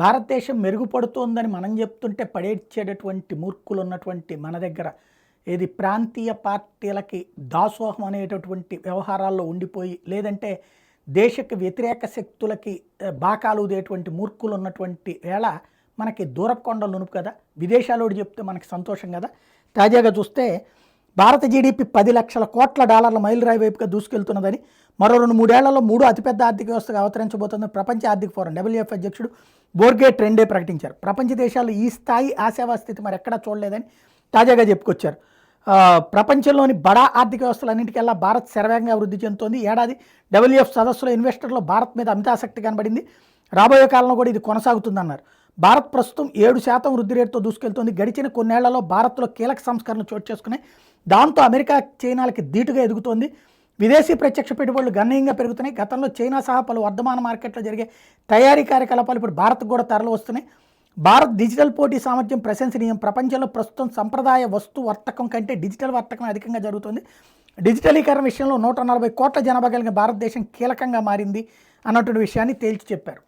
భారతదేశం మెరుగుపడుతోందని మనం చెప్తుంటే పడేడ్చేటటువంటి మూర్ఖులు ఉన్నటువంటి మన దగ్గర ఏది ప్రాంతీయ పార్టీలకి దాసోహం అనేటటువంటి వ్యవహారాల్లో ఉండిపోయి లేదంటే దేశకు వ్యతిరేక శక్తులకి బాకాలు ఊదేటువంటి మూర్ఖులు ఉన్నటువంటి వేళ మనకి దూరపు కొండలు నునుపు కదా. విదేశాలోడు చెప్తే మనకి సంతోషం కదా. తాజాగా చూస్తే భారత జీడిపి 10 లక్షల కోట్ల డాలర్ల మైలురాయి వైపుగా దూసుకెళ్తున్నదని, మరో 2-3 ఏళ్లలో మూడో అతిపెద్ద ఆర్థిక వ్యవస్థగా అవతరించబోతుందని ప్రపంచ ఆర్థిక ఫోరం WEF అధ్యక్షుడు బోర్గే ట్రెండే ప్రకటించారు. ప్రపంచ దేశాలు ఈ స్థాయి ఆశావాహ స్థితి మరి ఎక్కడా చూడలేదని తాజాగా చెప్పుకొచ్చారు. ప్రపంచంలోని బడా ఆర్థిక వ్యవస్థలన్నింటికెల్లా భారత్ శరవేగంగా అభివృద్ధి చెందుతోంది. ఏడాది WEF సదస్సులో ఇన్వెస్టర్లో భారత్ మీద అమితాసక్తి కనబడింది. రాబోయే కాలంలో కూడా ఇది కొనసాగుతుందన్నారు. భారత్ ప్రస్తుతం 7% వృద్ధి రేటుతో దూసుకెళ్తోంది. గడిచిన కొన్నేళ్లలో భారత్లో కీలక సంస్కరణలు చోటు చేసుకున్నాయి. దాంతో అమెరికా, చైనాలకి ధీటుగా ఎదుగుతోంది. విదేశీ ప్రత్యక్ష పెట్టుబడులు గణనీయంగా పెరుగుతున్నాయి. గతంలో చైనా సహా పలు వర్ధమాన మార్కెట్లో జరిగే తయారీ కార్యకలాపాలు ఇప్పుడు భారత్కు కూడా తరలి వస్తున్నాయి. భారత్ డిజిటల్ పోటీ సామర్థ్యం ప్రశంసనీయం. ప్రపంచంలో ప్రస్తుతం సంప్రదాయ వస్తు వర్తకం కంటే డిజిటల్ వర్తకం అధికంగా జరుగుతుంది. డిజిటలీకరణ విషయంలో 140 కోట్ల జనాభా కలిగిన భారతదేశం కీలకంగా మారింది అన్నటువంటి విషయాన్ని తేల్చి చెప్పారు.